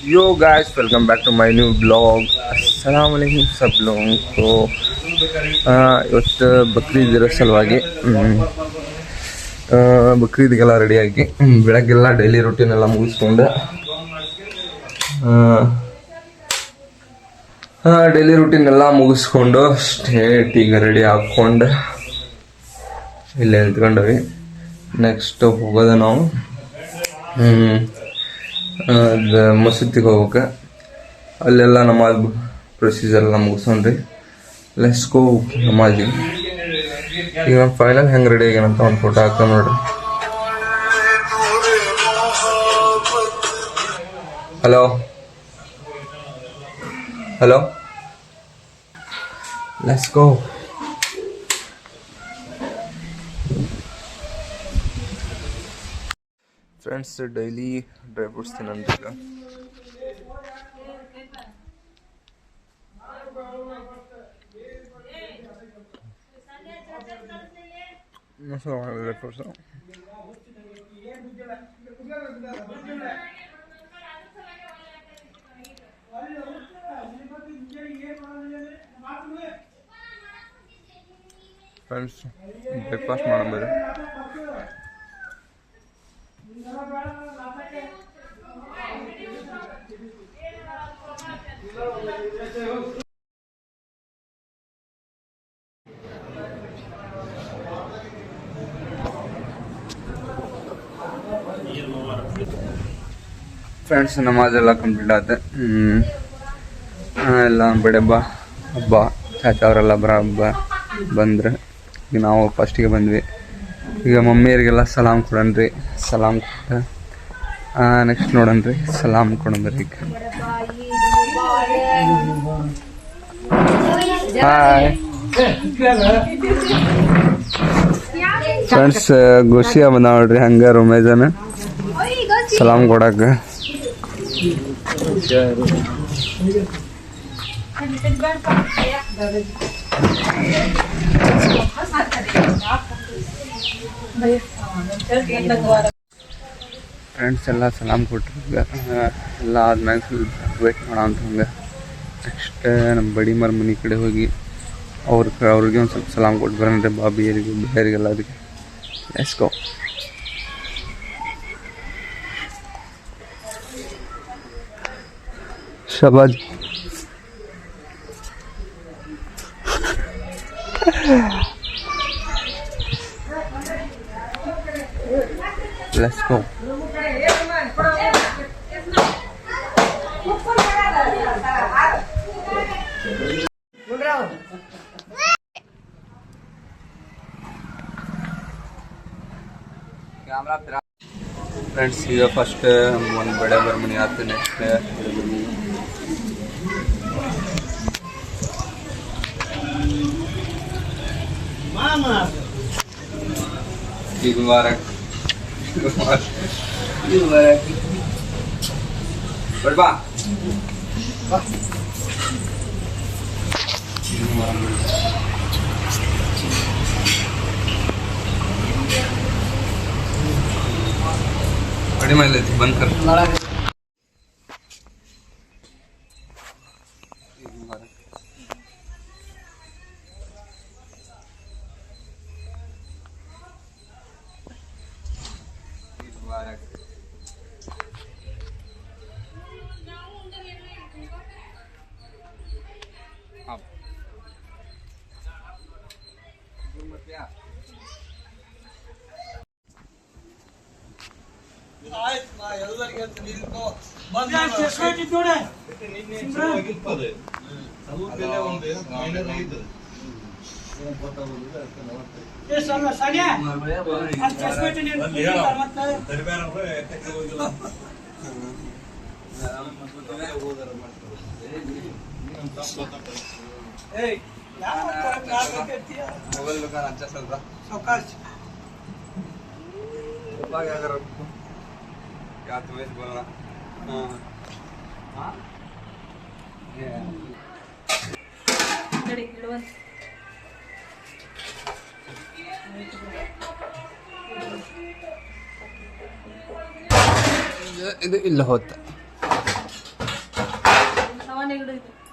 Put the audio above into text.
Yo guys welcome back to my new blog अस्सलाम वालेकुम सब लोगों को ಇವತ್ತು ಬಕ್ರೀದ್ ಇರೋ ಸಲುವಾಗಿ ಬಕ್ರೀದ್ಗೆಲ್ಲ ರೆಡಿಯಾಗಿ ಬೆಳಗ್ಗೆಲ್ಲ ಡೈಲಿ ರೂಟೀನ್ ಎಲ್ಲ ಮುಗಿಸ್ಕೊಂಡು ಸ್ಟೇಟ್ ಈಗ ರೆಡಿ ಹಾಕ್ಕೊಂಡು ಇಲ್ಲೇ ನಿಂತ್ಕೊಂಡವಿ. ನೆಕ್ಸ್ಟ್ ಹೋಗೋದು ನಾವು ಮಸೂತಿಗೆ ಹೋಗ್ಬೇಕು. ಅಲ್ಲೆಲ್ಲ ನಮಾಜ್ ಪ್ರೊಸೀಜರ್ ಎಲ್ಲ ಮುಗಿಸ್ಕೊಂಡ್ರಿ ಲೆಟ್ಸ್ ಗೋ ನಮಾಜಿಗೆ. ಈಗ ನಾನು ಫೈನಲ್ ಹೆಂಗೆ ರೆಡಿ ಆಗ್ಯಾನಂತ ಒಂದು ಫೋಟೋ ಹಾಕ್ತಾನೆ ನೋಡ್ರಿ. Hello hello let's go. Friends daily dry fruits ತಿನ್ನಂದ್ರೆ ಈಗ ಡ್ರೈ ಫ್ರೂಟ್ಸ್ ಫ್ರೆಂಡ್ಸ್ ಬ್ರೇಕ್ಫಾಸ್ಟ್ ಮಾಡೋದು. ಫ್ರೆಂಡ್ಸ್ ನಮಾಜ್ ಎಲ್ಲ ಕಂಪ್ಲೀಟ್ ಆಯ್ತು. ಎಲ್ಲ ಬಡೆ ಹಬ್ಬ ಚಾಚಾ ಅವರೆಲ್ಲ ಬಂದ್ರೆ ಈಗ ನಾವು ಫಸ್ಟಿಗೆ ಬಂದ್ವಿ. ಈಗ ಮಮ್ಮಿಯರಿಗೆಲ್ಲ ಸಲಾಮ್ ಕೊಡನ್ರಿ. ಸಲಾಮ್ ಕೊಟ್ಟ ನೆಕ್ಸ್ಟ್ ನೋಡನ್ರಿ ಸಲಾಮ್ ಕೊಡಂದ್ರಿ. ಈಗ ಹಾಯ್ ಫ್ರೆಂಡ್ಸ್ ಗೋಶಿಯ ಬಂದ ನೋಡ್ರಿ ಹಂಗ ರುಮೇಜನ ಸಲಾಮ್ ಕೊಡಕ. ಫ್ರೆಂಡ್ಸ್ ಎಲ್ಲ ಸಲಾಮ್ ಕೊಟ್ರಿ. ಎಲ್ಲ ಆದ್ಮ್ಯಾಗ ಸ್ವಲ್ಪ ವೇಟ್ ಮಾಡೋ ಅಂತ ಹಂಗೆ ನೆಕ್ಸ್ಟ್ ನಮ್ಮ ಬಡಿಮಾರ ಮನೆ ಕಡೆ ಹೋಗಿ ಅವ್ರಿಗೆ ಒಂದು ಸ್ವಲ್ಪ ಸಲಾಮ್ ಕೊಟ್ಟು ಬರೋಣ್ರಿ ಬಾಬಿಯರಿಗೆ ಬೇರೆಗೆಲ್ಲ. ಅದಕ್ಕೆ let's go. Shahbaz let's go. Friends ಈಗ ಫಸ್ಟ್ ಒಂದು ಬಡೆ ಬರ್ಮನಿ ಆಯ್ತು. ನೆಕ್ಸ್ಟ್ ಈಗ ಬಡ್ಬಾ कड़ी में लेती बंद कर. मोबाइल दुकान अच्छा चल रहा क्या तुम्हें बोलना. हाँ ಇದು ಇಲ್ಲ ಹೋತ ಕೆಳಗಡೆ ಇದೆ